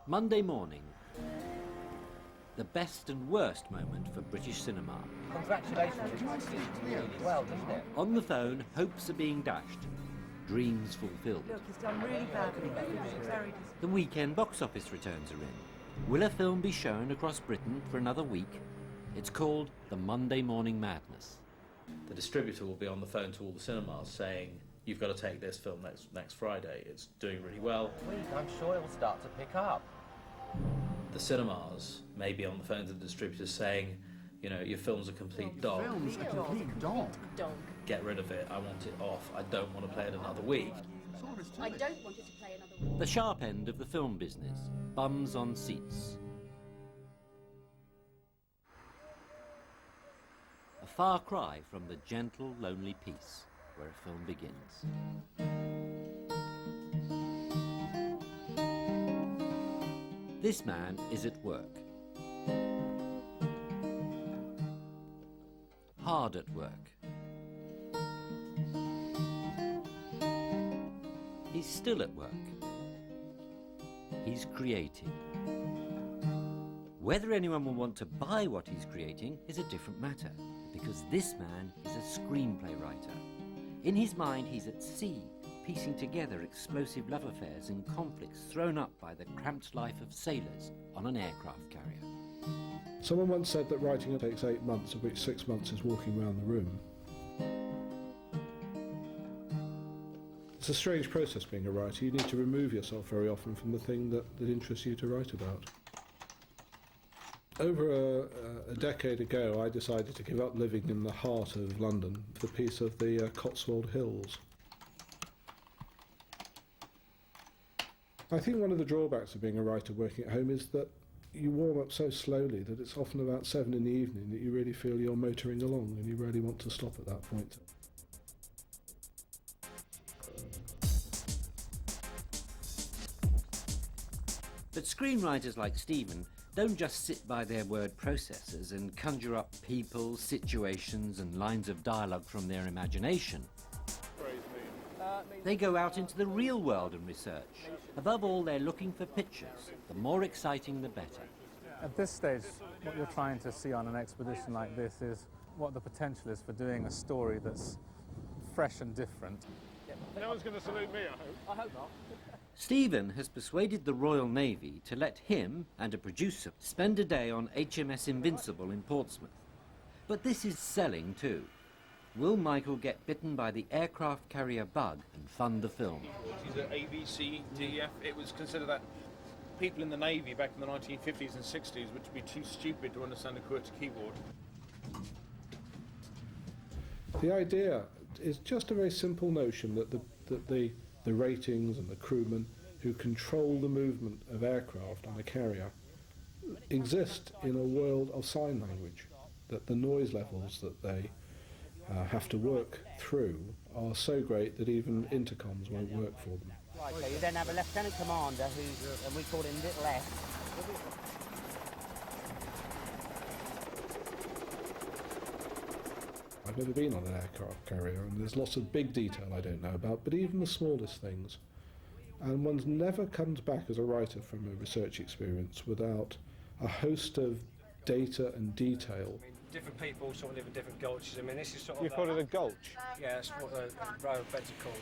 Monday morning. The best and worst moment for British cinema. Congratulations, it's really well, doesn't it? On the phone, hopes are being dashed. Dreams fulfilled. Look, he's done really badly. Very The weekend box office returns are in. Will a film be shown across Britain for another week? It's called The Monday Morning Madness. The distributor will be on the phone to all the cinemas saying, you've got to take this film next Friday. It's doing really well. I'm sure it'll start to pick up. The cinemas may be on the phone to the distributors saying, you know, your film's a complete dog. Film's a complete dog. Get rid of it. I want it off. I don't want to play it another week. I don't want it to play another week. The sharp end of the film business. Bums on seats. A far cry from the gentle, lonely peace where a film begins. This man is at work. Hard at work. He's still at work. He's creating. Whether anyone will want to buy what he's creating is a different matter, because this man is a screenplay writer. In his mind, he's at sea, piecing together explosive love affairs and conflicts thrown up by the cramped life of sailors on an aircraft carrier. Someone once said that writing takes 8 months, of which 6 months is walking around the room. It's a strange process being a writer. You need to remove yourself very often from the thing that interests you to write about. Over a decade ago, I decided to give up living in the heart of London for the peace of the Cotswold Hills. I think one of the drawbacks of being a writer working at home is that you warm up so slowly that it's often about 7 in the evening that you really feel you're motoring along and you really want to stop at that point. But screenwriters like Stephen don't just sit by their word processors and conjure up people, situations and lines of dialogue from their imagination. They go out into the real world and research. Above all, they're looking for pictures. The more exciting, the better. At this stage, what you're trying to see on an expedition like this is what the potential is for doing a story that's fresh and different. No one's going to salute me, I hope. I hope not. Stephen has persuaded the Royal Navy to let him and a producer spend a day on HMS Invincible in Portsmouth. But this is selling too. Will Michael get bitten by the aircraft carrier bug and fund the film? She's at ABC, DEF. It was considered that people in the Navy back in the 1950s and 60s would be too stupid to understand a QWERTY keyboard. The idea is just a very simple notion that the ratings and the crewmen who control the movement of aircraft on a carrier exist in a world of sign language, that the noise levels that they have to work through are so great that even intercoms won't work for them. Right, so you then have a lieutenant commander who's, and we call him Little F. I've never been on an aircraft carrier, and there's lots of big detail I don't know about, but even the smallest things. And one never comes back as a writer from a research experience without a host of data and detail. Different people sort of live in different gulches. I mean, this is sort of... You call it a gulch? Yeah, that's what the row of beds are called.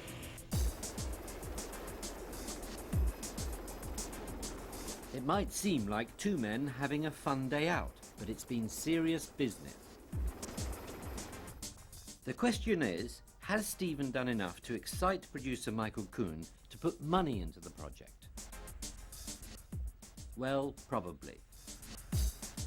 It might seem like two men having a fun day out, but it's been serious business. The question is, has Stephen done enough to excite producer Michael Caine to put money into the project? Well, probably.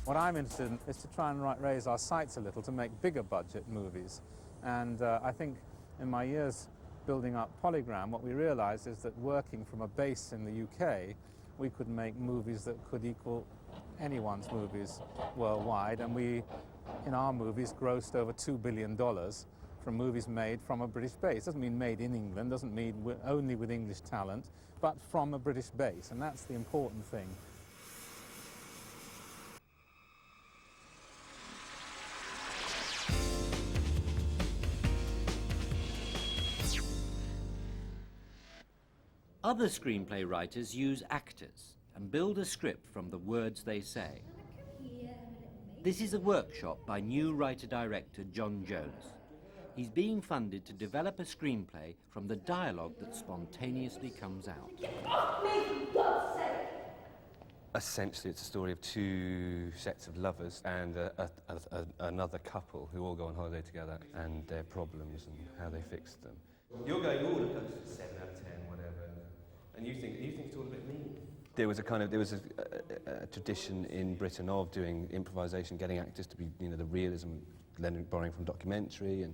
What I'm interested in is to try and raise our sights a little to make bigger budget movies. And I think in my years building up Polygram, what we realized is that working from a base in the UK, we could make movies that could equal anyone's movies worldwide. And we, in our movies, grossed over $2 billion from movies made from a British base. Doesn't mean made in England, doesn't mean only with English talent, but from a British base. And that's the important thing. Other screenplay writers use actors, and build a script from the words they say. This is a workshop by new writer-director John Jones. He's being funded to develop a screenplay from the dialogue that spontaneously comes out. Essentially, it's a story of two sets of lovers and another couple who all go on holiday together, and their problems and how they fix them. You're going, oh, look, that's 7 out of 10, whatever, and you think it's all a bit mean. There was a tradition in Britain of doing improvisation, getting actors to be, the realism, borrowing from documentary, and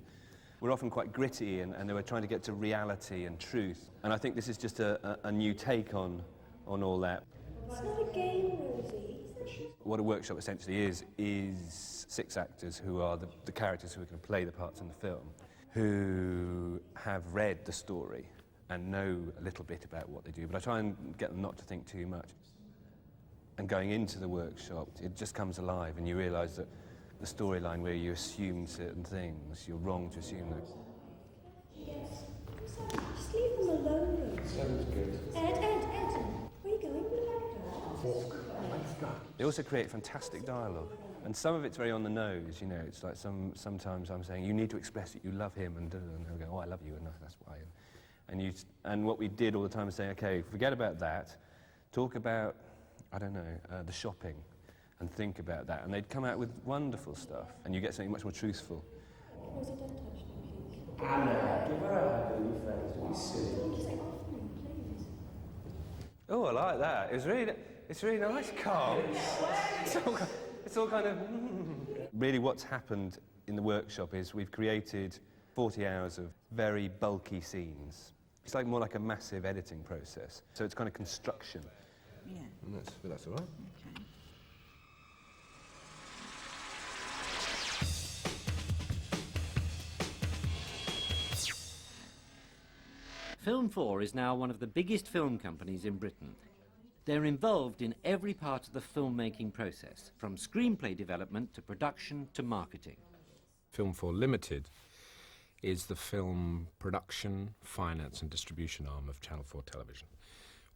we're often quite gritty, and they were trying to get to reality and truth. And I think this is just a new take on all that. It's not a game, Rosie. What a workshop essentially is 6 actors who are the characters who are going to play the parts in the film, who have read the story and know a little bit about what they do, but I try and get them not to think too much. And going into the workshop, it just comes alive, and you realise that the storyline where you assume certain things, you're wrong to assume that. Yes. I'm sorry, just leave them alone, Rosie. Sounds good. Ed, where are you going? They also create fantastic dialogue, and some of it's very on the nose, it's like sometimes I'm saying, you need to express that you love him, and they'll go, oh, I love you, and that's why. And what we did all the time is say, okay, forget about that, talk about, I don't know, the shopping, and think about that, and they'd come out with wonderful stuff, and you get something much more truthful. Rosie, don't touch me, please. Anna, give her a hug, you friends, don't be silly. Don't you say off me, please. Oh, I like that. It's really nice, Carl. It's all kind of... Really what's happened in the workshop is we've created 40 hours of very bulky scenes. It's more like a massive editing process. So it's kind of construction. Yeah. And that's all right. Okay. Film 4 is now one of the biggest film companies in Britain. They're involved in every part of the filmmaking process, from screenplay development to production to marketing. Film 4 Limited is the film production, finance and distribution arm of Channel 4 Television.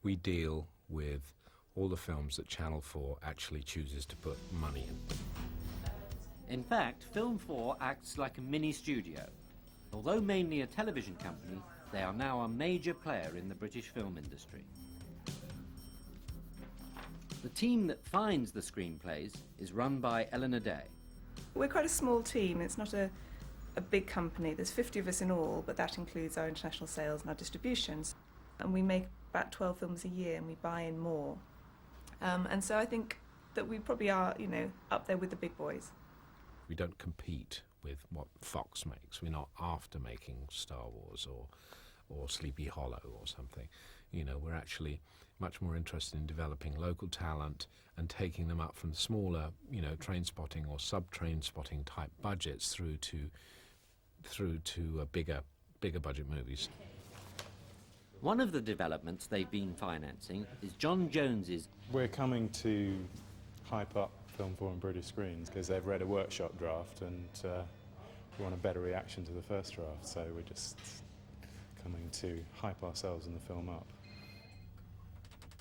We deal with all the films that Channel 4 actually chooses to put money in. In fact, Film 4 acts like a mini studio. Although mainly a television company, they are now a major player in the British film industry. The team that finds the screenplays is run by Eleanor Day. We're quite a small team. It's not a big company. There's 50 of us in all, but that includes our international sales and our distributions. And we make about 12 films a year, and we buy in more. And so I think that we probably are, up there with the big boys. We don't compete with what Fox makes. We're not after making Star Wars or Sleepy Hollow or something. We're actually much more interested in developing local talent and taking them up from smaller, train spotting or sub-train spotting type budgets through to bigger budget movies. One of the developments they've been financing is John Jones's. We're coming to hype up Film 4 on British screens because they've read a workshop draft and we want a better reaction to the first draft, so we're just coming to hype ourselves and the film up.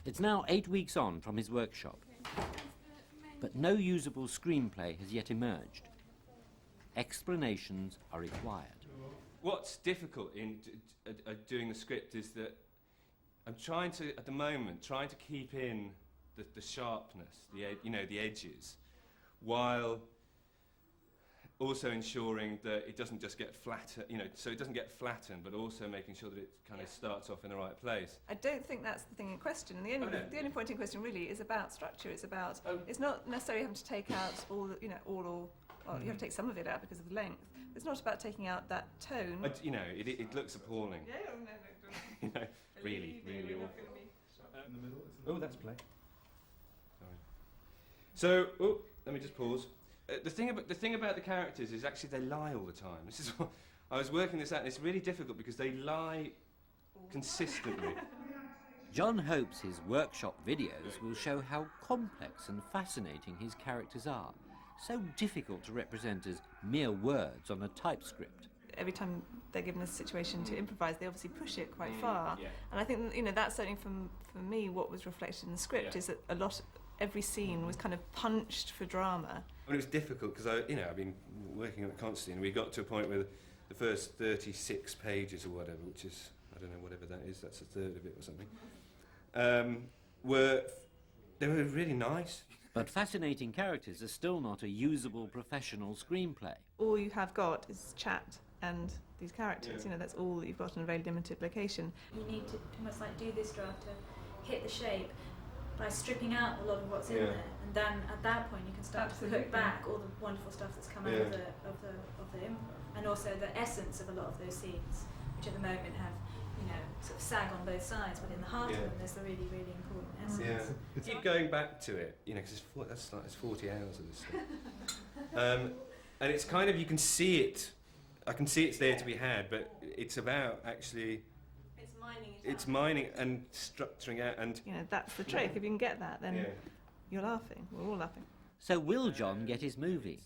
It's now 8 weeks on from his workshop, but no usable screenplay has yet emerged. Explanations are required. What's difficult in doing the script is that I'm trying to, at the moment, keep in the sharpness, the edges, while also ensuring that it doesn't just get flatter, so it doesn't get flattened, but also making sure that it kind of starts off in the right place. I don't think that's the thing in question. And the only point in question really is about structure. It's about it's not necessarily having to take out all the, well, you have to take some of it out because of the length. It's not about taking out that tone. It looks appalling. Yeah, no. Really awful. Oh, that's play. Sorry. So, let me just pause. The thing about the characters is actually they lie all the time. This is what I was working this out, and it's really difficult because they lie consistently. John hopes his workshop videos will show how complex and fascinating his characters are, so difficult to represent as mere words on a typescript. every time they're given a situation to improvise, they obviously push it quite far. And I think, you know, that's certainly for me what was reflected in the script is that every scene was kind of punched for drama. Well, it was difficult because I've been working on it constantly, and we got to a point where the first 36 pages or whatever, which is, I don't know, whatever that is, that's a third of it or something, they were really nice. But fascinating characters are still not a usable professional screenplay. All you have got is chat and these characters. You know, that's all that you've got in a very limited location. You need to almost like do this draft to hit the shape by stripping out a lot of what's in there, and then at that point you can start to put back all the wonderful stuff that's come out of the improv, and also the essence of a lot of those scenes, which at the moment have, you know, sort of sag on both sides, but in the heart of them there's the really, really important essence. Yeah. Keep going back to it, you know, because it's 40 hours of this stuff. And it's kind of, you can see it. I can see it's there to be had, but it's about actually. It's mining and structuring out, and you know, that's the trick. If you can get that, then you're laughing. We're all laughing. So will John get his movie?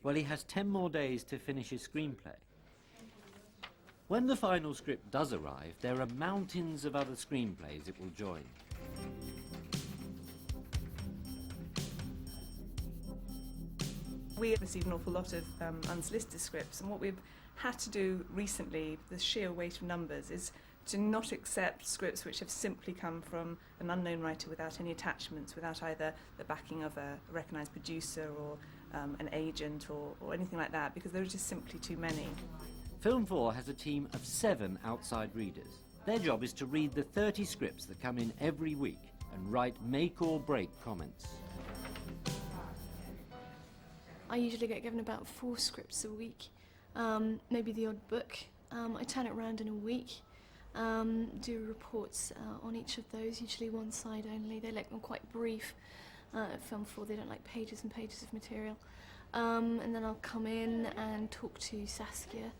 Well, he has 10 more days to finish his screenplay. When the final script does arrive, there are mountains of other screenplays it will join. We have received an awful lot of unsolicited scripts, and what we've had to do recently, the sheer weight of numbers, is to not accept scripts which have simply come from an unknown writer without any attachments, without either the backing of a recognised producer or an agent or anything like that, because there are just simply too many. Film 4 has a team of 7 outside readers. Their job is to read the 30 scripts that come in every week and write make or break comments. I usually get given about 4 scripts a week, maybe the odd book. I turn it around in a week. Do reports on each of those, usually one side only. They like them quite brief. At Film 4 they don't like pages and pages of material. And then I'll come in and talk to Saskia,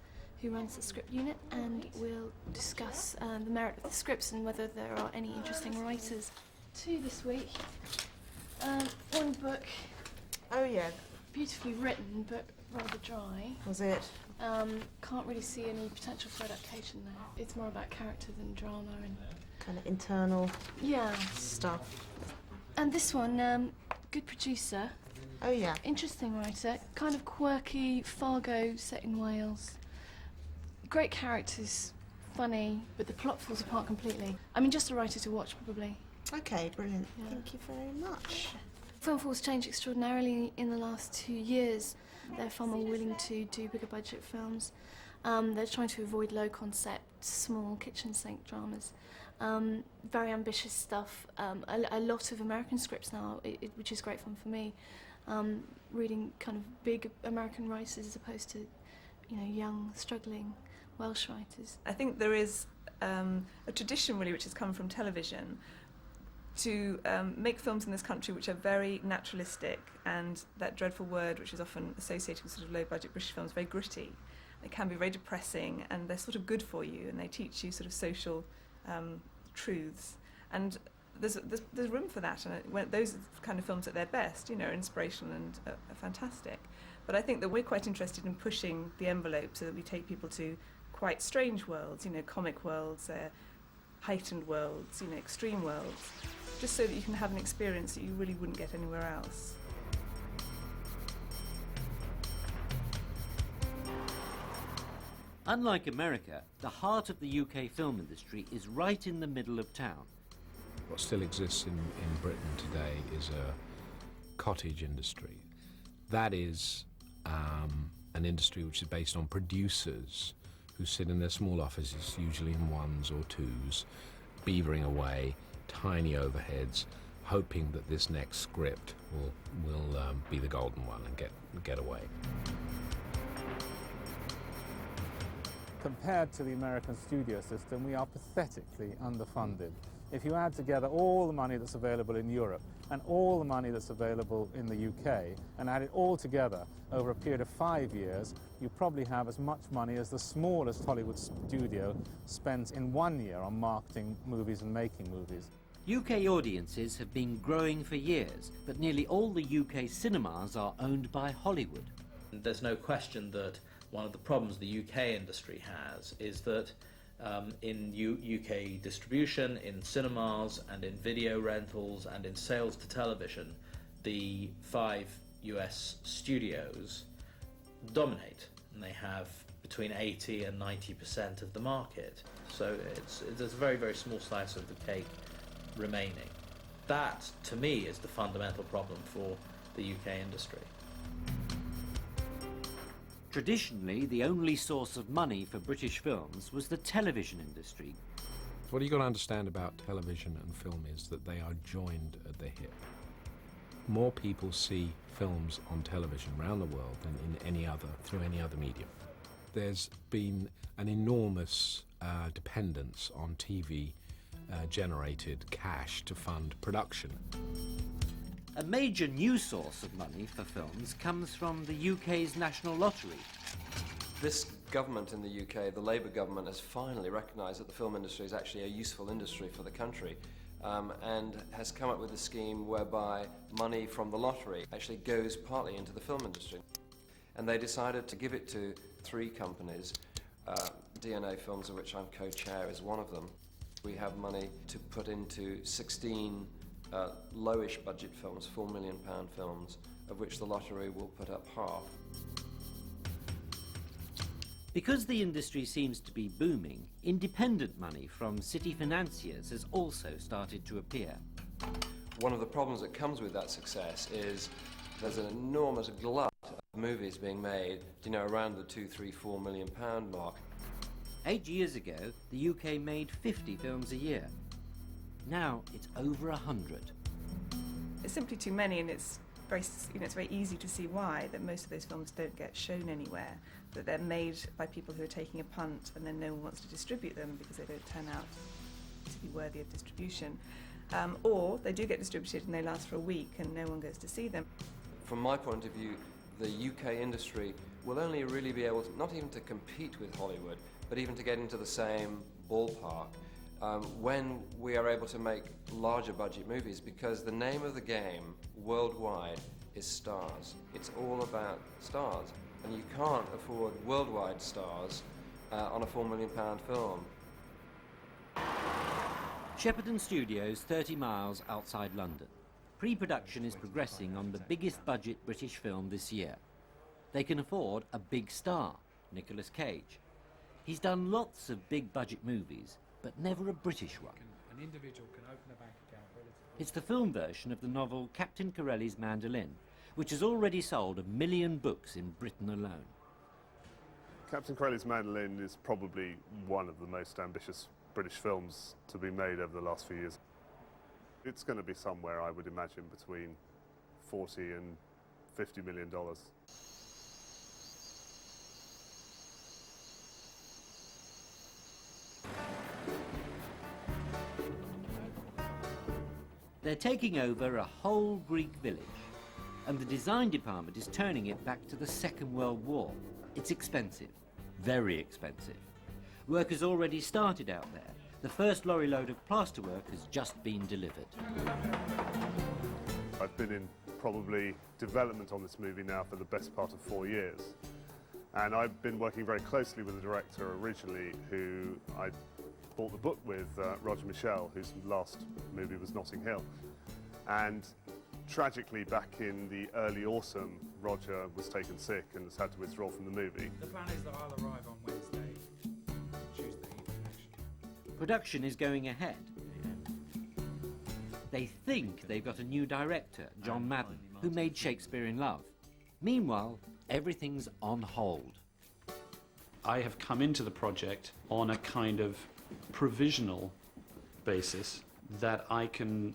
who runs the script unit, and we'll discuss the merit of the scripts and whether there are any interesting writers. 2 this week. 1 book. Oh yeah. Beautifully written, but rather dry. Was it? Can't really see any potential for adaptation there. It's more about character than drama and kind of internal stuff. And this one, good producer. Oh yeah. Interesting writer, kind of quirky, Fargo set in Wales. Great characters, funny, but the plot falls apart completely. I mean, just a writer to watch, probably. Okay, brilliant. Yeah. Thank you very much. Film 4's changed extraordinarily in the last 2 years. They're far more willing to do bigger budget films. They're trying to avoid low concept, small kitchen sink dramas. Very ambitious stuff. A lot of American scripts now, which is great fun for me. Reading kind of big American writers as opposed to, you know, young, struggling Welsh writers. I think there is a tradition really which has come from television to make films in this country which are very naturalistic, and that dreadful word which is often associated with sort of low-budget British films, very gritty. They can be very depressing, and they're sort of good for you, and they teach you sort of social truths. And there's room for that, and when those kind of films at their best, you know, are inspirational and are fantastic. But I think that we're quite interested in pushing the envelope so that we take people to quite strange worlds, you know, comic worlds, heightened worlds, you know, extreme worlds, just so that you can have an experience that you really wouldn't get anywhere else. Unlike America, the heart of the UK film industry is right in the middle of town. What still exists in Britain today is a cottage industry. That is an industry which is based on producers who sit in their small offices, usually in 1s or 2s, beavering away, tiny overheads, hoping that this next script will be the golden one and get away. Compared to the American studio system, we are pathetically underfunded. If you add together all the money that's available in Europe and all the money that's available in the UK and add it all together over a period of 5 years, you probably have as much money as the smallest Hollywood studio spends in 1 year on marketing movies and making movies. UK audiences have been growing for years, but nearly all the UK cinemas are owned by Hollywood. There's no question that one of the problems the UK industry has is that in UK distribution, in cinemas and in video rentals and in sales to television, the 5 US studios dominate, and they have between 80 and 90% of the market. So there's a very, very small slice of the cake remaining. That, to me, is the fundamental problem for the UK industry. Traditionally, the only source of money for British films was the television industry. What you've got to understand about television and film is that they are joined at the hip. More people see films on television around the world than through any other medium. There's been an enormous dependence on TV-generated cash to fund production. A major new source of money for films comes from the UK's National Lottery. This government in the UK, the Labour government, has finally recognised that the film industry is actually a useful industry for the country, and has come up with a scheme whereby money from the lottery actually goes partly into the film industry. And they decided to give it to 3 companies, DNA Films, of which I'm co-chair, is one of them. We have money to put into 16 lowish budget films, £4 million films, of which the lottery will put up half. Because the industry seems to be booming, independent money from city financiers has also started to appear. One of the problems that comes with that success is there's an enormous glut of movies being made, around the £2, £3, £4 million mark. 8 years ago, the UK made 50 films a year. Now it's over 100. It's simply too many, and it's very easy to see why, that most of those films don't get shown anywhere, that they're made by people who are taking a punt and then no one wants to distribute them because they don't turn out to be worthy of distribution. Or they do get distributed and they last for a week and no one goes to see them. From my point of view, the UK industry will only really be able to, not even to compete with Hollywood, but even to get into the same ballpark when we are able to make larger budget movies, because the name of the game worldwide is stars. It's all about stars, and you can't afford worldwide stars on a £4 million film. Shepperton Studios, 30 miles outside London. Pre-production is progressing on the biggest budget British film this year. They can afford a big star, Nicolas Cage. He's done lots of big budget movies, but never a British one. An individual can open a bank account relatively. It's the film version of the novel Captain Corelli's Mandolin, which has already sold 1 million books in Britain alone. Captain Corelli's Mandolin is probably one of the most ambitious British films to be made over the last few years. It's going to be somewhere, I would imagine, between $40 and $50 million. They're taking over a whole Greek village, and the design department is turning it back to the Second World War. It's expensive, very expensive. Work has already started out there. The first lorry load of plasterwork has just been delivered. I've been in probably development on this movie now for the best part of 4 years. And I've been working very closely with the director originally, who I bought the book with, Roger Michel, whose last movie was Notting Hill. And tragically, back in the early autumn, Roger was taken sick and has had to withdraw from the movie. The plan is that I'll arrive on Wednesday, Tuesday evening actually. Production is going ahead. They think they've got a new director, John Madden, who made Shakespeare in Love. Meanwhile, everything's on hold. I have come into the project on a kind of provisional basis that I can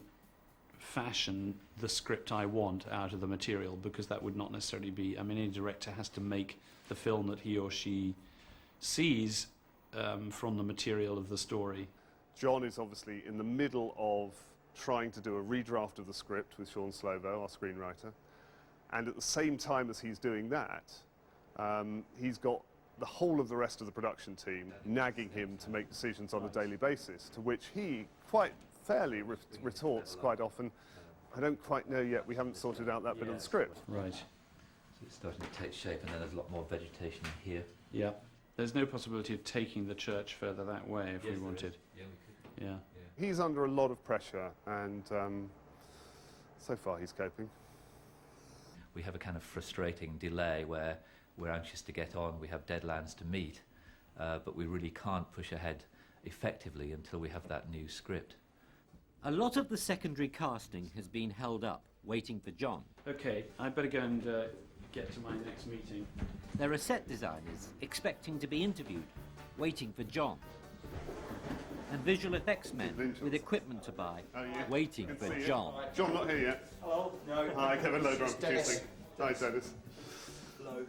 fashion the script I want out of the material, because that would not necessarily be, I mean, any director has to make the film that he or she sees from the material of the story. John is obviously in the middle of trying to do a redraft of the script with Sean Slovo, our screenwriter, and at the same time as he's doing that, he's got the whole of the rest of the production team nagging him to make decisions on a daily basis, to which he quite fairly retorts quite often, I don't quite know yet, we haven't sorted out that bit of the script. Right. So it's starting to take shape, and then there's a lot more vegetation here. Yeah. There's no possibility of taking the church further that way if we wanted. Yeah, we could. Yeah. He's under a lot of pressure, and so far he's coping. We have a kind of frustrating delay where we're anxious to get on, we have deadlines to meet, but we really can't push ahead effectively until we have that new script. A lot of the secondary casting has been held up, waiting for John. Okay, I better go and get to my next meeting. There are set designers expecting to be interviewed, waiting for John. And visual effects men with equipment to buy, waiting for John. John, not here yet. Hello? No. Hi, Kevin Loder, I'm Dennis. producing. Hi, Dennis. Hello.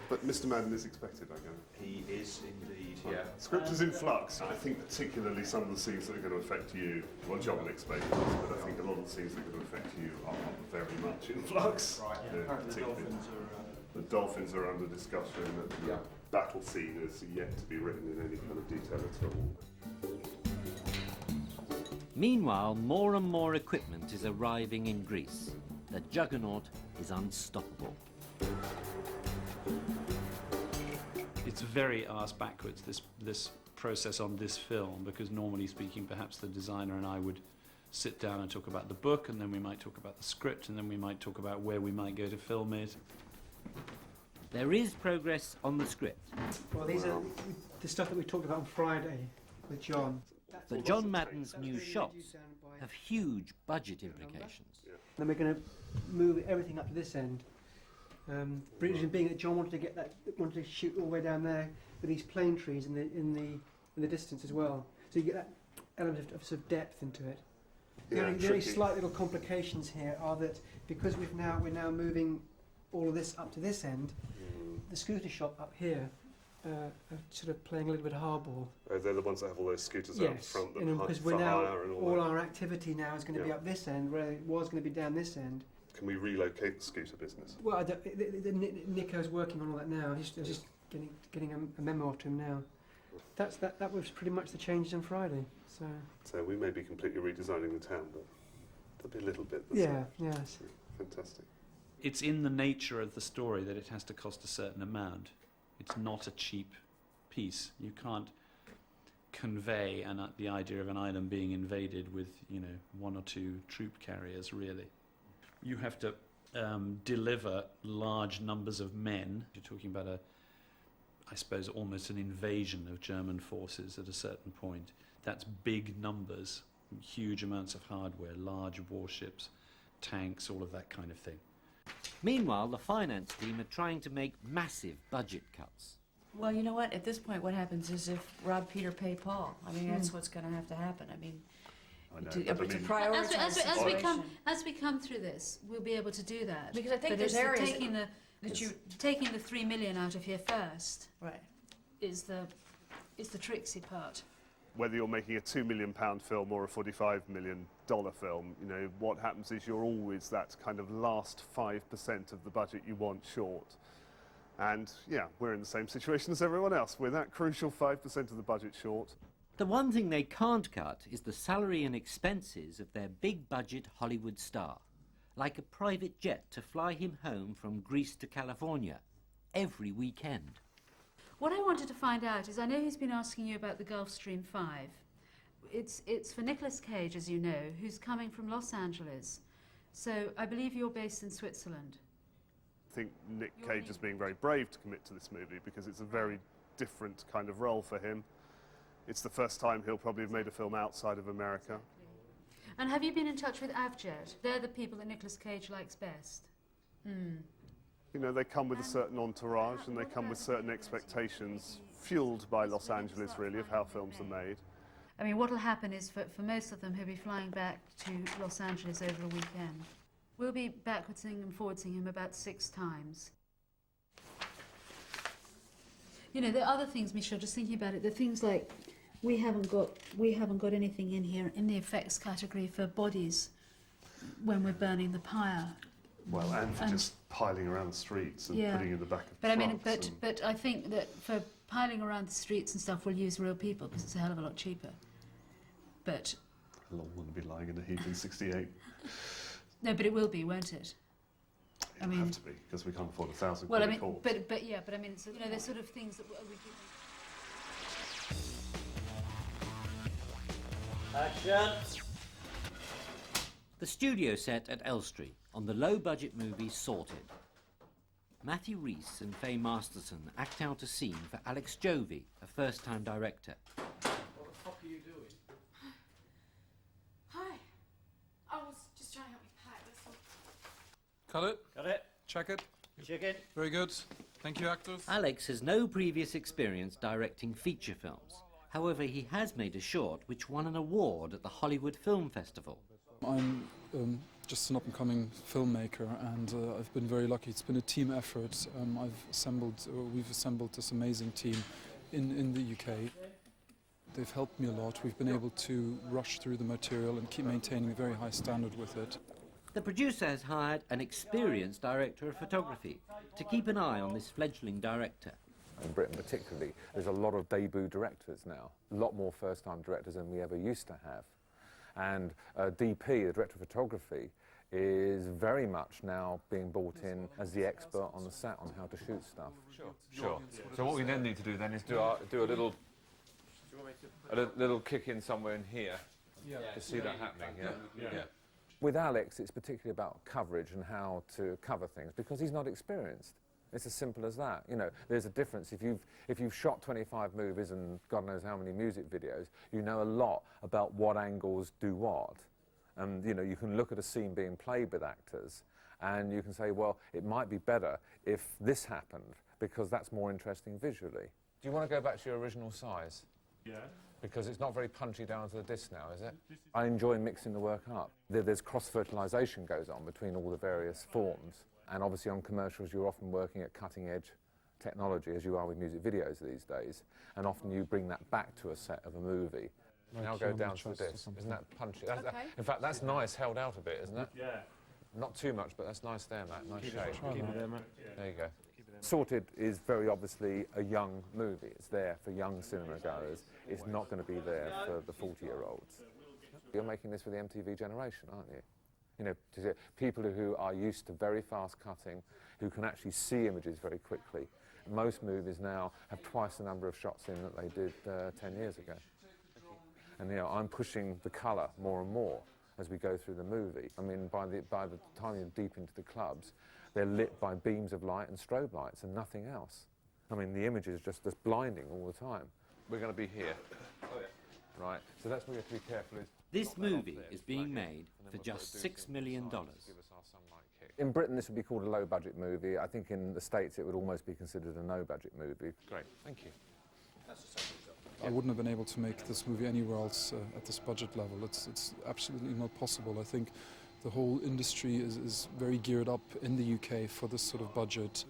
But Mr. Madden is expected, I gather. He is indeed, yeah. Script is in flux. I think particularly some of the scenes that are going to affect you, well, John will explain this, but I think a lot of the scenes that are going to affect you are very much in flux. Right, yeah. Apparently the dolphins are... The dolphins are under discussion. The battle scene is yet to be written in any kind of detail at all. Meanwhile, more and more equipment is arriving in Greece. The juggernaut is unstoppable. It's very arse backwards, this process on this film, because normally speaking, perhaps the designer and I would sit down and talk about the book, and then we might talk about the script, and then we might talk about where we might go to film it. There is progress on the script. Well, these are the stuff that we talked about on Friday with John. But John Madden's new shots have huge budget implications. Then we're going to move everything up to this end. Reason being that John wanted to shoot all the way down there with these plane trees in the distance as well. So you get that element of sort of depth into it. The only slight little complications here are that because we're now moving all of this up to this end, the scooter shop up here are sort of playing a little bit hardball. They're the ones that have all those scooters out front that because for hire and all our activity now is going to be up this end, where it was going to be down this end. Can we relocate the scooter business? Well, Nico's working on all that now. I was just getting a memo off to him now. That was pretty much the changes on Friday. So we may be completely redesigning the town, but there'll be a little bit. Yes. Fantastic. It's in the nature of the story that it has to cost a certain amount. It's not a cheap piece. You can't convey the idea of an island being invaded with, one or two troop carriers, really. You have to deliver large numbers of men. You're talking about I suppose, almost an invasion of German forces at a certain point. That's big numbers, huge amounts of hardware, large warships, tanks, all of that kind of thing. Meanwhile, the finance team are trying to make massive budget cuts. Well, you know what? At this point, what happens is if rob Peter, pay Paul. I mean, that's what's going to have to happen. I mean, to prioritize as we come through this, we'll be able to do that. Because I think but there's areas taking the 3 million out of here first, right, is the tricksy part. Whether you're making a £2 million film or a $45 million film, what happens is you're always that kind of last 5% of the budget you want short. And yeah, we're in the same situation as everyone else. We're that crucial 5% of the budget short. The one thing they can't cut is the salary and expenses of their big budget Hollywood star, like a private jet to fly him home from Greece to California every weekend. What I wanted to find out is, I know he's been asking you about the Gulfstream 5. It's for Nicolas Cage, as you know, who's coming from Los Angeles. So I believe you're based in Switzerland. I think Nick Cage is being very brave to commit to this movie because it's a very different kind of role for him. It's the first time he'll probably have made a film outside of America. And have you been in touch with Avjet? They're the people that Nicolas Cage likes best. They come with a certain entourage and they come with certain expectations, fueled by Los Angeles, really, of how films are made. I mean, what will happen is, for most of them, he'll be flying back to Los Angeles over a weekend. We'll be backwardsing and forwardsing him about 6 times. The other things, Michelle, just thinking about it, the things like we haven't got anything in here in the effects category for bodies when we're burning the pyre. Well, and for just piling around the streets and putting in the back of trucks. But I think that for piling around the streets and stuff, we'll use real people because it's a hell of a lot cheaper. But a lot wouldn't be lying in a heap in '68. No, but it will be, won't it? I mean, have to be, because we can't afford 1,000 well, I quid a mean, course. but yeah, but I mean, it's, you know, there's sort of things that we do. Action! The studio set at Elstree on the low-budget movie Sorted. Matthew Rhys and Faye Masterson act out a scene for Alex Jovy, a first-time director. What the fuck are you doing? Hi. I was just trying to help you pack, that's all. Cut it. Got it. Check it. Check it. Very good. Thank you, actors. Alex has no previous experience directing feature films. However, he has made a short which won an award at the Hollywood Film Festival. I'm just an up-and-coming filmmaker, and I've been very lucky. It's been a team effort. We've assembled this amazing team in the UK. They've helped me a lot. We've been able to rush through the material and keep maintaining a very high standard with it. The producer has hired an experienced director of photography to keep an eye on this fledgling director. In Britain particularly, there's a lot of debut directors now, a lot more first-time directors than we ever used to have. And DP, the director of photography, is very much now being brought in as the expert on the set on how to shoot stuff. Sure. So what we then need to do then is do a little kick in somewhere in here to see that happening. Yeah. With Alex, it's particularly about coverage and how to cover things, because he's not experienced. It's as simple as that. You know, there's a difference. If you've shot 25 movies and God knows how many music videos, you know a lot about what angles do what. And, you know, you can look at a scene being played with actors and you can say, well, it might be better if this happened, because that's more interesting visually. Do you want to go back to your original size? Yeah. Because it's not very punchy down to the disc now, is it? I enjoy mixing the work up. There's cross-fertilisation goes on between all the various forms. And obviously on commercials you're often working at cutting-edge technology, as you are with music videos these days, and often you bring that back to a set of a movie. Now go down to the disc. Isn't that punchy? In fact, that's nice, held out a bit, isn't it? Yeah. Not too much, but that's nice there, Matt. Nice shape. Keep it there, Matt. There you go. Sorted is very obviously a young movie. It's there for young cinema goers. It's not going to be there for the 40-year-olds. You're making this for the MTV generation, aren't you? You know, people who are used to very fast cutting, who can actually see images very quickly. Most movies now have twice the number of shots in that they did 10 years ago. And you know, I'm pushing the colour more and more as we go through the movie. I mean, by the time you're deep into the clubs, they're lit by beams of light and strobe lights and nothing else. I mean, the image is just blinding all the time. We're going to be here. Right, so that's where you have to be careful. This movie is being made for just $6 million. In Britain, this would be called a low-budget movie. I think in the States, it would almost be considered a no-budget movie. Great, thank you. I wouldn't have been able to make this movie anywhere else at this budget level. It's absolutely not possible. I think the whole industry is very geared up in the UK for this sort of budget.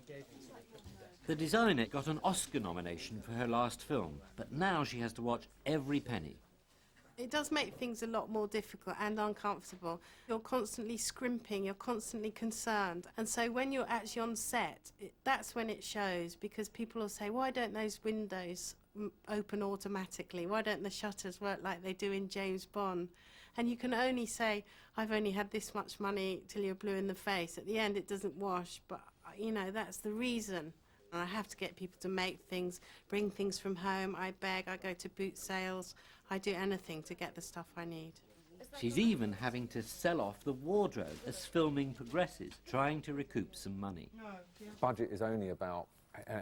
The designer got an Oscar nomination for her last film, but now she has to watch every penny. It does make things a lot more difficult and uncomfortable. You're constantly scrimping, you're constantly concerned. And so when you're actually on set, that's when it shows, because people will say, why don't those windows open automatically? Why don't the shutters work like they do in James Bond? And you can only say, I've only had this much money till you're blue in the face. At the end, it doesn't wash, but, you know, that's the reason. And I have to get people to make things, bring things from home. I beg, I go to boot sales. I do anything to get the stuff I need. She's even having to sell off the wardrobe as filming progresses, trying to recoup some money. Budget is only about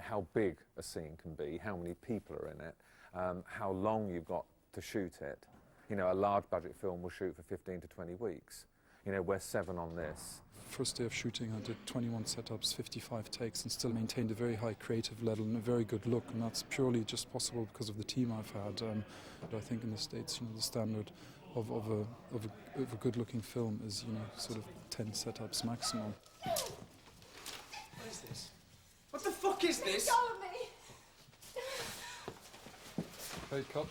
how big a scene can be, how many people are in it, how long you've got to shoot it. You know, a large budget film will shoot for 15 to 20 weeks. You know, we're 7 on this. First day of shooting, I did 21 setups, 55 takes, and still maintained a very high creative level and a very good look, and that's purely just possible because of the team I've had. But I think in the States, you know, the standard of a good-looking film is, you know, sort of 10 setups maximum. What is this? What the fuck is this? Paid cut.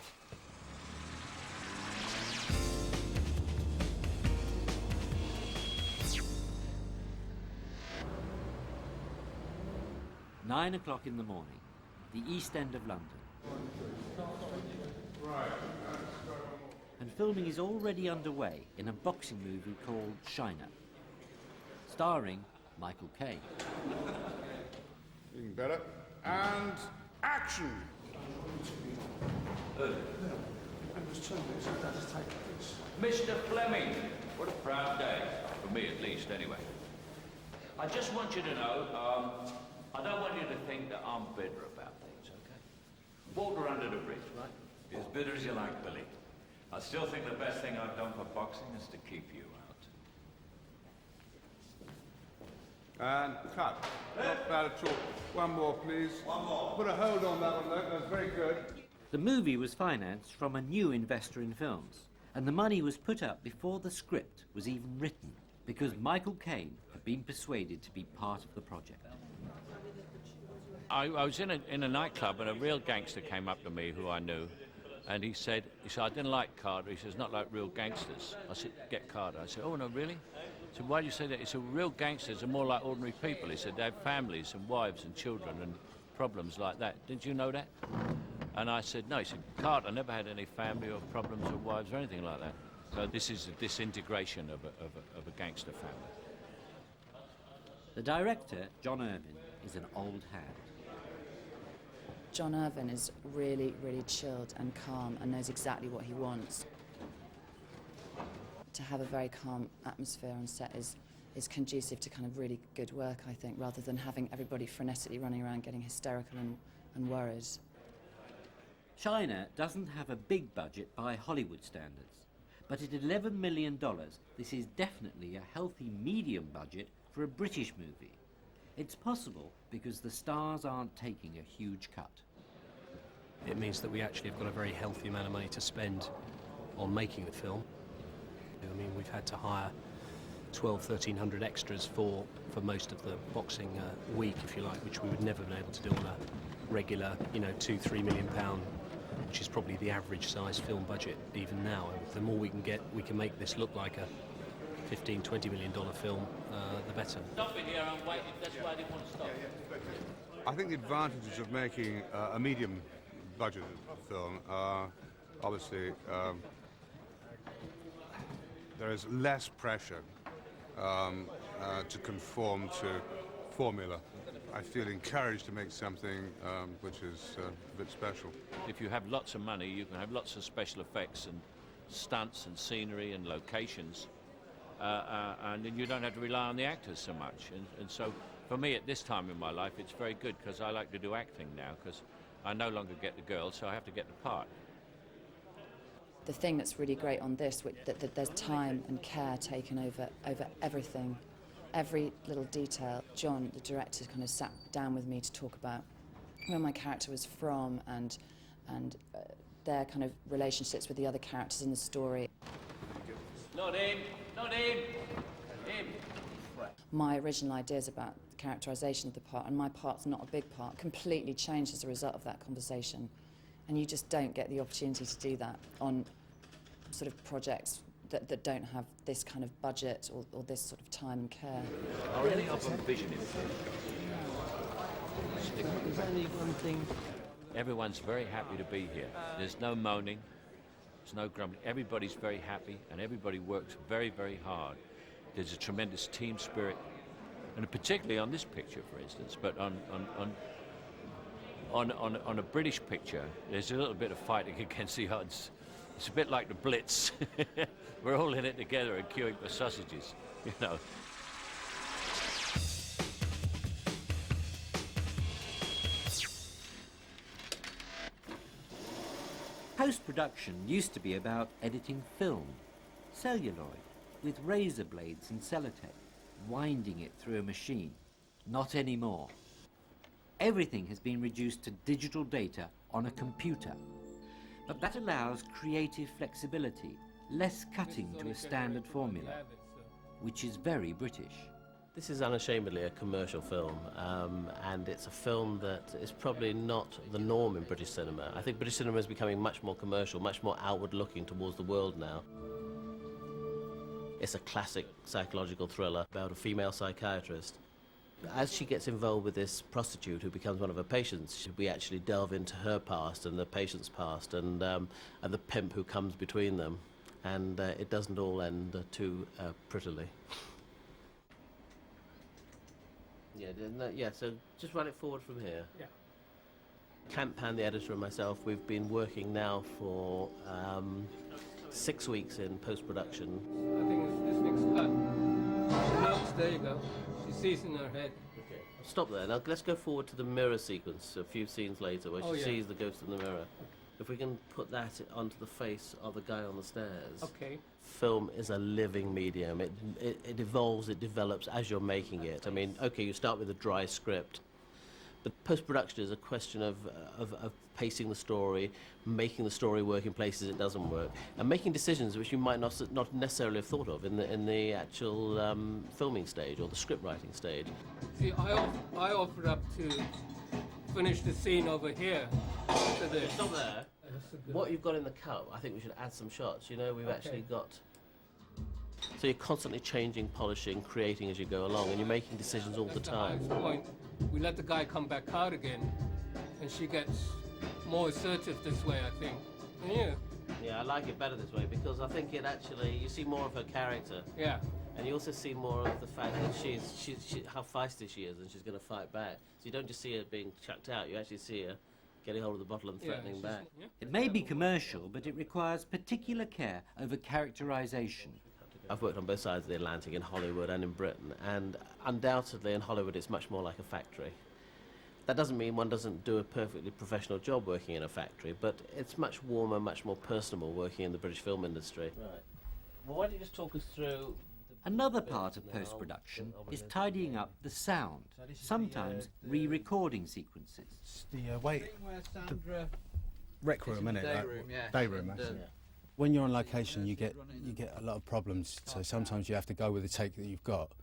Nine o'clock in the morning, the East End of London. And filming is already underway in a boxing movie called Shiner, starring Michael Caine. Looking better. And action! Mr. Fleming, what a proud day, for me at least, anyway. I just want you to know, I don't want you to think that I'm bitter about things, okay? Water under the bridge, right? As bitter as you like, Billy. I still think the best thing I've done for boxing is to keep you out. And cut. Not bad at all. One more, please. One more. Put a hold on that one, though. That's very good. The movie was financed from a new investor in films, and the money was put up before the script was even written, because Michael Caine had been persuaded to be part of the project. I was in a nightclub and a real gangster came up to me who I knew, and he said, I didn't like Carter. He says, not like real gangsters. I said, get Carter. I said, oh, no, really? I said, why do you say that? He said, real gangsters are more like ordinary people. He said, they have families and wives and children and problems like that. Didn't you know that? And I said, no. He said, Carter never had any family or problems or wives or anything like that. So this is a disintegration of a gangster family. The director, John Irvin, is an old hand. John Irvin is really, really chilled and calm and knows exactly what he wants. To have a very calm atmosphere on set is conducive to kind of really good work, I think, rather than having everybody frenetically running around getting hysterical and worried. China doesn't have a big budget by Hollywood standards, but at $11 million, this is definitely a healthy medium budget for a British movie. It's possible because the stars aren't taking a huge cut. It means that we actually have got a very healthy amount of money to spend on making the film. I mean, we've had to hire 1,200-1,300 extras for most of the boxing week, if you like, which we would never have been able to do on a regular, £2-3 million, which is probably the average size film budget even now. The more we can get, we can make this look like a $15-20 million film, the better. Stop it here and wait, that's why I didn't want to stop. I think the advantages of making a medium budgeted film are obviously there is less pressure to conform to formula. I feel encouraged to make something which is a bit special. If you have lots of money, you can have lots of special effects and stunts and scenery and locations, and then you don't have to rely on the actors so much. And so, for me, at this time in my life, it's very good because I like to do acting now because I no longer get the girl, so I have to get the part. The thing that's really great on this, that there's time and care taken over everything, every little detail. John, the director, kind of sat down with me to talk about where my character was from and their kind of relationships with the other characters in the story. Not him, not him, him. My original ideas about the characterisation of the part, and my part's not a big part, completely changed as a result of that conversation. And you just don't get the opportunity to do that on sort of projects that don't have this kind of budget or this sort of time and care. I really have a vision in There's only one thing. Everyone's very happy to be here. There's no moaning, there's no grumbling. Everybody's very happy and everybody works very, very hard. There's a tremendous team spirit, and particularly on this picture, for instance, but on a British picture, there's a little bit of fighting against the odds. It's a bit like the Blitz. We're all in it together and queuing for sausages, you know. Post-production used to be about editing film, celluloid, with razor blades and sellotape, winding it through a machine. Not anymore. Everything has been reduced to digital data on a computer. But that allows creative flexibility, less cutting to a standard formula, which is very British. This is unashamedly a commercial film, and it's a film that is probably not the norm in British cinema. I think British cinema is becoming much more commercial, much more outward-looking towards the world now. It's a classic psychological thriller about a female psychiatrist. As she gets involved with this prostitute who becomes one of her patients, we actually delve into her past and the patient's past and the pimp who comes between them. And it doesn't all end too prettily. Yeah, so just run it forward from here. Yeah. Camp Pan, the editor, and myself, we've been working now for 6 weeks in post-production. I think this thing's cut. She looks, there you go. She sees in her head. Okay. Stop there. Now let's go forward to the mirror sequence a few scenes later where she sees the ghost in the mirror. If we can put that onto the face of the guy on the stairs. Okay. Film is a living medium. It evolves, it develops as you're making it. I mean, okay, you start with a dry script, but post-production is a question of pacing the story, making the story work in places it doesn't work, and making decisions which you might not necessarily have thought of in the actual filming stage or the script writing stage. See, I offered up to finish the scene over here. Stop there. What you've got in the cut, I think we should add some shots. You know, we've actually got... So you're constantly changing, polishing, creating as you go along, and you're making decisions all the time. At point, we let the guy come back out again, and she gets more assertive this way, I think. And you? Yeah, I like it better this way because I think it actually, you see more of her character. Yeah. And you also see more of the fact that she's how feisty she is and she's going to fight back. So you don't just see her being chucked out, you actually see her getting hold of the bottle and threatening back. It may be commercial, but it requires particular care over characterization. I've worked on both sides of the Atlantic, in Hollywood and in Britain, and undoubtedly in Hollywood it's much more like a factory. That doesn't mean one doesn't do a perfectly professional job working in a factory, but it's much warmer, much more personable working in the British film industry. Right. Well, why don't you just talk us through... Another part of post-production is tidying up the sound, sometimes re-recording sequences. It's the rec room, isn't it? Day room, that's it. When you're on location, you get a lot of problems. So sometimes you have to go with the take that you've got,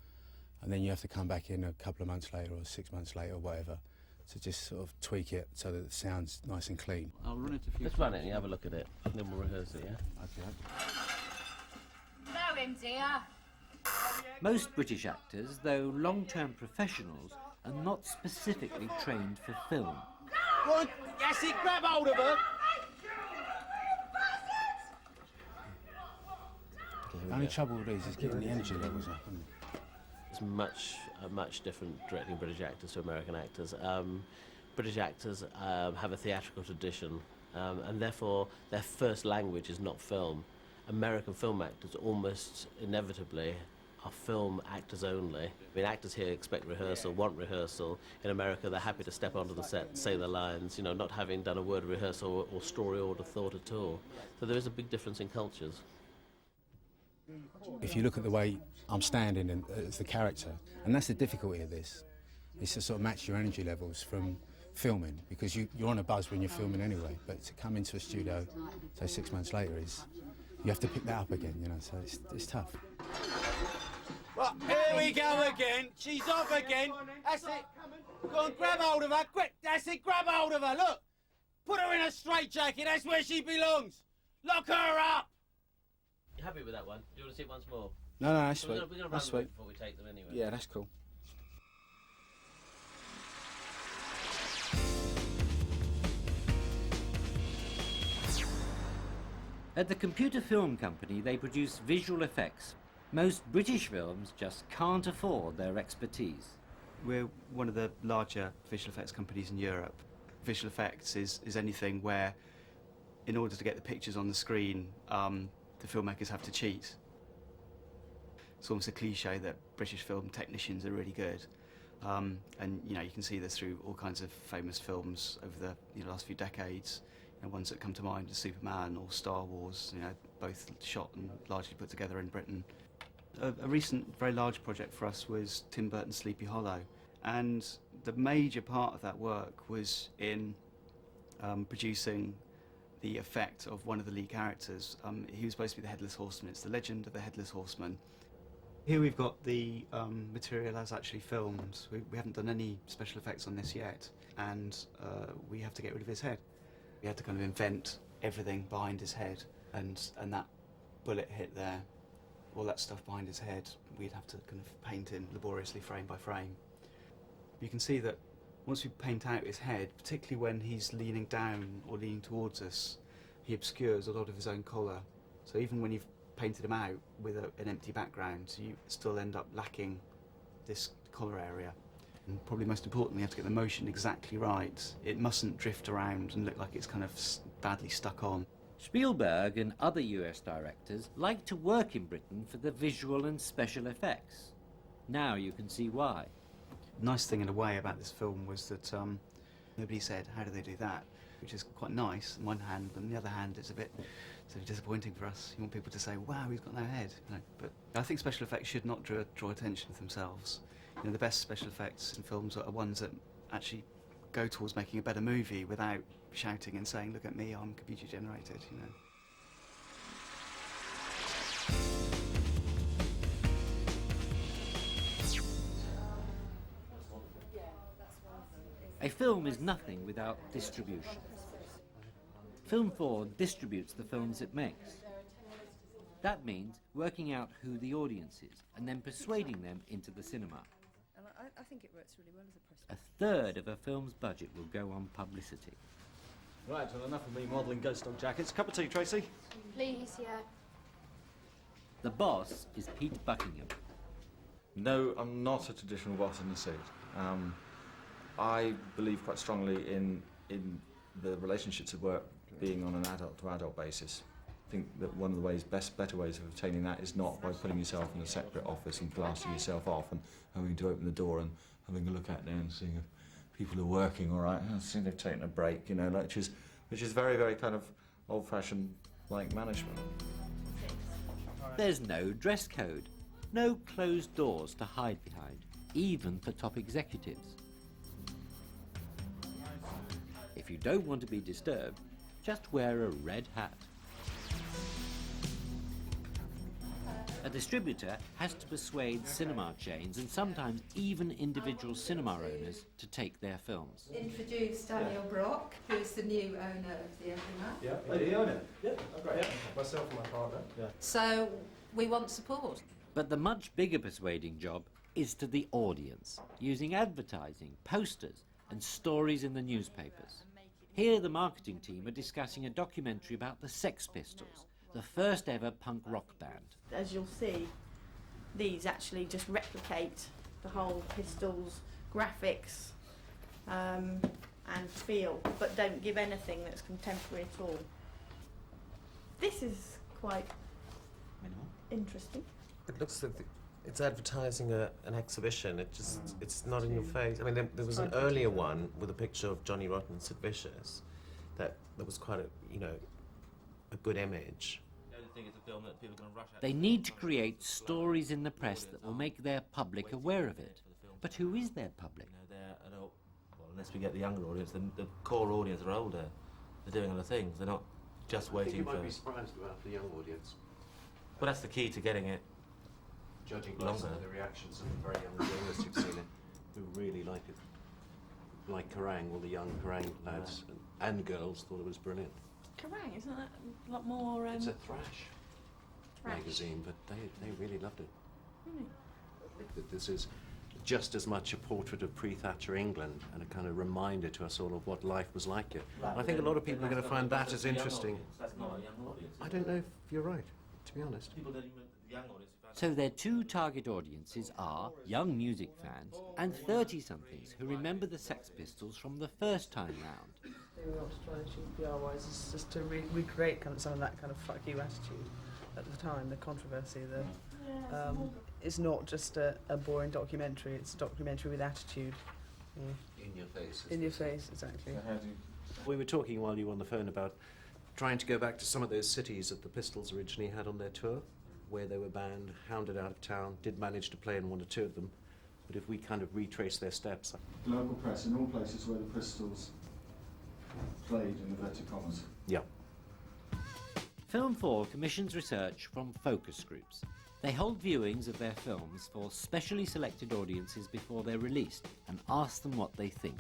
and then you have to come back in a couple of months later or 6 months later or whatever to just sort of tweak it so that it sounds nice and clean. I'll run it a few Let's run it and you have a look at it, and then we'll rehearse it, yeah? Okay. Know him, dear. Most British actors, though long-term professionals, are not specifically trained for film. Go on, That's it, grab hold of her! The only trouble with these is getting the energy levels up. It's a much different directing British actors to American actors. British actors have a theatrical tradition, and therefore their first language is not film. American film actors almost inevitably are film actors only. I mean, actors here expect rehearsal, want rehearsal. In America, they're happy to step onto the set, say the lines, you know, not having done a word of rehearsal or story order thought at all. So there is a big difference in cultures. If you look at the way I'm standing as the character, and that's the difficulty of this, is to sort of match your energy levels from filming, because you're on a buzz when you're filming anyway, but to come into a studio, say 6 months later, you have to pick that up again, you know, so it's tough. Well, here we go again. She's off again. That's it. Go on, grab hold of her. Quick, that's it. Grab hold of her. Look. Put her in a straitjacket. That's where she belongs. Lock her up. You happy with that one? Do you want to see it once more? No, that's so sweet. We're going to that's run sweet. before we take them anyway. Yeah, that's cool. At the computer film company, they produce visual effects. Most British films just can't afford their expertise. We're one of the larger visual effects companies in Europe. Visual effects is anything where, in order to get the pictures on the screen, the filmmakers have to cheat. It's almost a cliche that British film technicians are really good. And you know, you can see this through all kinds of famous films over the last few decades. You know, ones that come to mind are Superman or Star Wars, you know, both shot and largely put together in Britain. A recent, very large project for us was Tim Burton's Sleepy Hollow, and the major part of that work was in producing the effect of one of the lead characters. He was supposed to be the headless horseman. It's the legend of the headless horseman. Here we've got the material as actually filmed. We haven't done any special effects on this yet, and we have to get rid of his head. We had to kind of invent everything behind his head, and that bullet hit there, all that stuff behind his head, we'd have to kind of paint in laboriously frame by frame. You can see that once we paint out his head, particularly when he's leaning down or leaning towards us, he obscures a lot of his own colour. So even when you've painted him out with an empty background, you still end up lacking this colour area. And probably most importantly, you have to get the motion exactly right. It mustn't drift around and look like it's kind of badly stuck on. Spielberg and other US directors like to work in Britain for the visual and special effects. Now you can see why. Nice thing in a way about this film was that nobody said, how do they do that? Which is quite nice on one hand, but on the other hand it's a bit sort of disappointing for us. You want people to say, wow, he's got no head. You know, but I think special effects should not draw attention to themselves. You know, the best special effects in films are ones that actually go towards making a better movie without shouting and saying, look at me, I'm computer generated, you know. A film is nothing without distribution. Film 4 distributes the films it makes. That means working out who the audience is and then persuading them into the cinema. And I think it works really well as a press. A third of a film's budget will go on publicity. Right, well, enough of me modelling ghost dog jackets. Cup of tea, Tracy? Please, yeah. The boss is Pete Buckingham. No, I'm not a traditional boss in the suit. I believe quite strongly in the relationships of work being on an adult-to-adult basis. I think that one of the better ways of obtaining that is not by putting yourself in a separate office and glassing yourself off and having to open the door and having a look out there and seeing if people are working all right. I see they've taken a break, you know, which is very, very kind of old-fashioned like management. There's no dress code, no closed doors to hide behind, even for top executives. If you don't want to be disturbed, just wear a red hat. A distributor has to persuade cinema chains and sometimes even individual cinema owners to take their films. Introduce Daniel Brock, who's the new owner of the Irvin. Yeah, the owner. Yeah, great. Yeah. Myself and my partner. Yeah. So we want support. But the much bigger persuading job is to the audience, using advertising, posters, and stories in the newspapers. Here the marketing team are discussing a documentary about the Sex Pistols, the first ever punk rock band. As you'll see, these actually just replicate the whole Pistols graphics and feel, but don't give anything that's contemporary at all. This is quite interesting. It looks like it's advertising an exhibition. It's not in your face. I mean, there was an earlier one with a picture of Johnny Rotten and Sid Vicious that was quite a good image. The only thing is a film that people are going to rush out. They need to create stories in the press that will make their public aware of it. But who is their public? They're adult. Well, unless we get the younger audience, the core audience are older. They're doing other things. They're not just waiting for. You might be surprised about the young audience. Well, that's the key to getting it. Judging by some of the reactions of the very young journalists who've seen it, who really like it. Like Kerrang, all the young Kerrang lads and girls thought it was brilliant. Kerrang, isn't that a lot more... It's a thrash magazine, but they really loved it. Really? This is just as much a portrait of pre-Thatcher England and a kind of reminder to us all of what life was like here. And I think a lot of people are going to find that as interesting. That's not a young audience. I don't know if you're right, to be honest. People don't even the young audience. So their two target audiences are young music fans and 30-somethings who remember the Sex Pistols from the first time round. We want to try and achieve PR-wise is just to recreate kind of some of that kind of fuck you attitude at the time, the controversy. It's not just a boring documentary, it's a documentary with attitude. Yeah. In your face. In your face, exactly. We were talking while you were on the phone about trying to go back to some of those cities that the Pistols originally had on their tour, where they were banned, hounded out of town, did manage to play in one or two of them. But if we kind of retrace their steps... Local press in all places where the Pistols played in inverted commas. Yeah. Film 4 commissions research from focus groups. They hold viewings of their films for specially selected audiences before they're released and ask them what they think.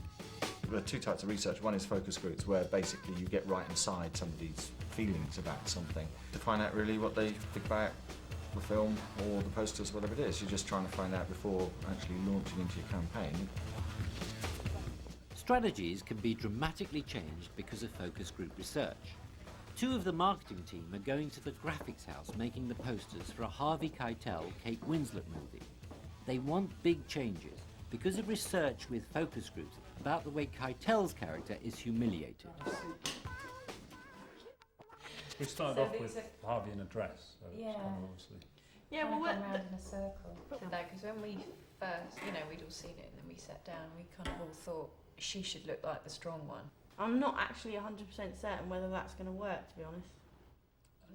There are two types of research. One is focus groups, where basically you get right inside somebody's feelings about something to find out really what they think about the film or the posters, whatever it is. You're just trying to find out before actually launching into your campaign. Strategies can be dramatically changed because of focus group research. Two of the marketing team are going to the graphics house making the posters for a Harvey Keitel, Kate Winslet movie. They want big changes, because of research with focus groups about the way Keitel's character is humiliated. We started off with Harvey in a dress, so it's kind of obviously... Yeah, well, we're around in a circle. Because when we first, we'd all seen it and then we sat down, we kind of all thought she should look like the strong one. I'm not actually 100% certain whether that's going to work, to be honest.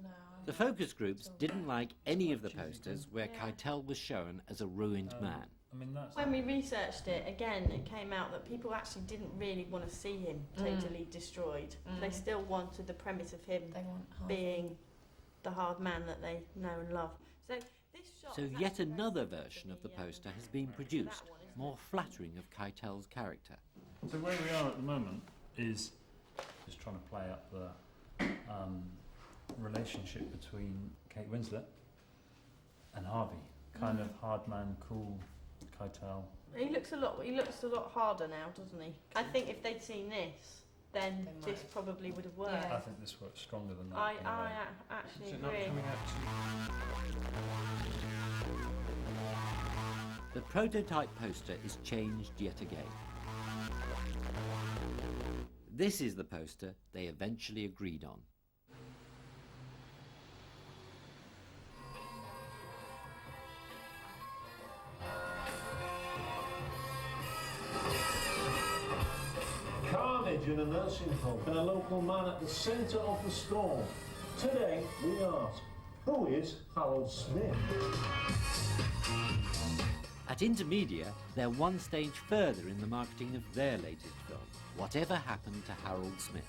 No. The focus groups didn't like any of the posters where Keitel was shown as a ruined man. When we researched it, again, it came out that people actually didn't really want to see him totally destroyed. They still wanted the premise of him being the hard man that they know and love. So this shot. So yet another version of the poster has been produced, more flattering of Keitel's character. So where we are at the moment is just trying to play up the relationship between Kate Winslet and Harvey. Kind of hard man, cool Keitel. He looks a lot harder now, doesn't he? I think if they'd seen this, then this probably would have worked. I think this works stronger than that. I actually agree. The prototype poster is changed yet again. This is the poster they eventually agreed on. Carnage in a nursing home and a local man at the centre of the storm. Today we ask, who is Harold Smith? At Intermedia, they're one stage further in the marketing of their latest film, Whatever Happened to Harold Smith.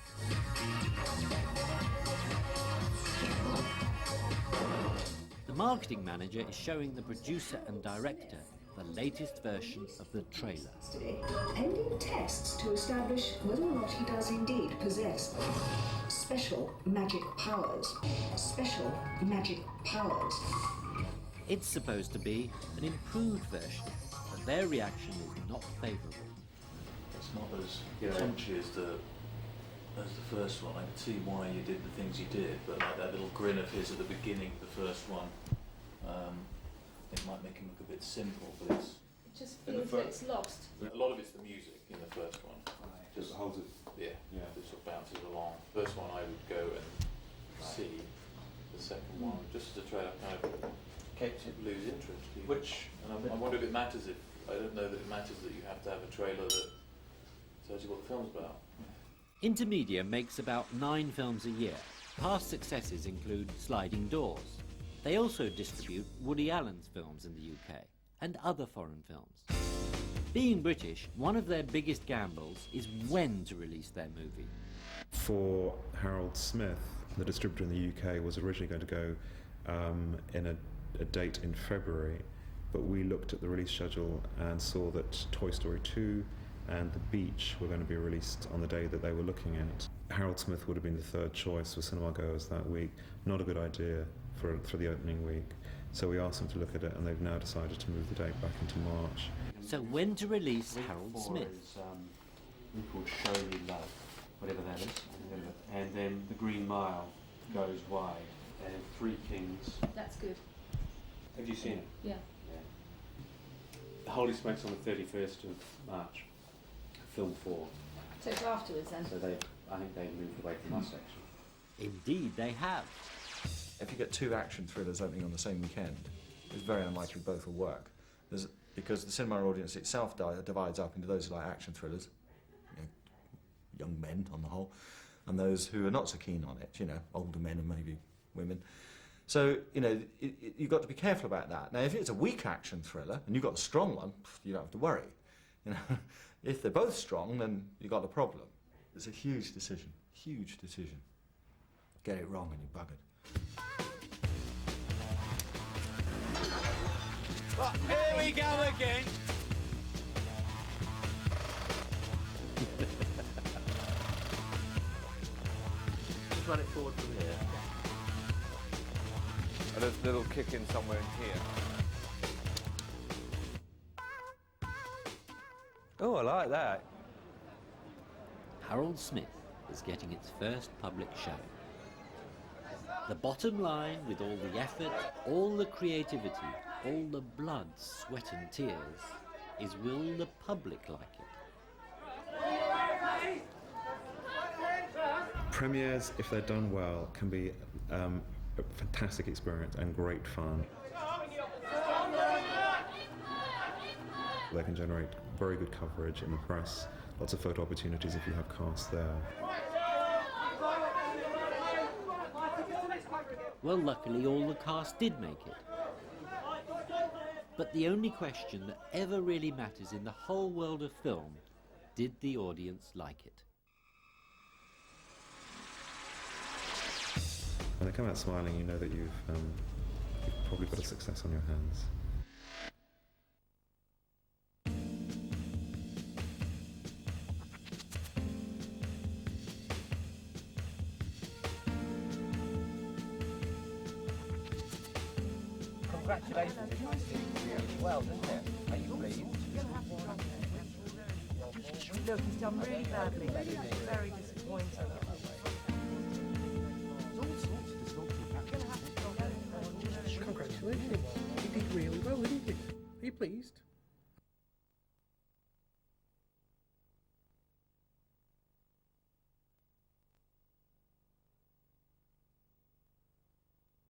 The marketing manager is showing the producer and director the latest version of the trailer. Pending tests to establish whether or not he does indeed possess special magic powers. Special magic powers. It's supposed to be an improved version, but their reaction is not favourable. It's not as punchy as the first one. I can see why you did the things you did, but like that little grin of his at the beginning of the first one, it might make him look a bit simple, but it's... It just feels that it's lost. A lot of it's the music in the first one. Just holds it. Yeah, it sort of bounces along. First one I would go and see. The second one, just as a trailer, kind of kept it lose interest. And I wonder if it matters if... I don't know that it matters that you have to have a trailer that tells you what the film's about. Intermedia makes about 9 films a year. Past successes include Sliding Doors. They also distribute Woody Allen's films in the UK and other foreign films. Being British, one of their biggest gambles is when to release their movie. For Harold Smith, the distributor in the UK was originally going to go in a date in February, but we looked at the release schedule and saw that Toy Story 2 and The Beach were going to be released on the day that they were looking at. Harold Smith would have been the third choice for cinema goers that week. Not a good idea for the opening week. So we asked them to look at it, and they've now decided to move the date back into March. So when to release Harold Smith? Is called Show Me Love, whatever that is. And then The Green Mile goes wide, and Three Kings. That's good. Have you seen it? Yeah. The Holy Smokes on the 31st of March, film 4. So it's afterwards then? So I think they've moved away from us actually. Indeed they have. If you get 2 action thrillers opening on the same weekend, it's very unlikely both will work. Because the cinema audience itself divides up into those who like action thrillers, young men on the whole, and those who are not so keen on it, older men and maybe women. So, you've got to be careful about that. Now, if it's a weak action thriller and you've got a strong one, you don't have to worry. If they're both strong, then you've got a problem. It's a huge decision, huge decision. Get it wrong and you're buggered. Well, here we go again. Just run it forward from here. And there's a little kick in somewhere in here. Oh, I like that. Harold Smith is getting its first public showing. The bottom line, with all the effort, all the creativity, all the blood, sweat and tears, is, will the public like it? Premieres, if they're done well, can be a fantastic experience and great fun. They can generate very good coverage in the press, lots of photo opportunities if you have cast there. Well, luckily all the cast did make it. But the only question that ever really matters in the whole world of film, did the audience like it? When they come out smiling, you know that you've probably got a success on your hands. Congratulations, it did really well, didn't it? Are you pleased? Look, he's done really badly. Very disappointing. Congratulations. You did really well, didn't you? Are you pleased?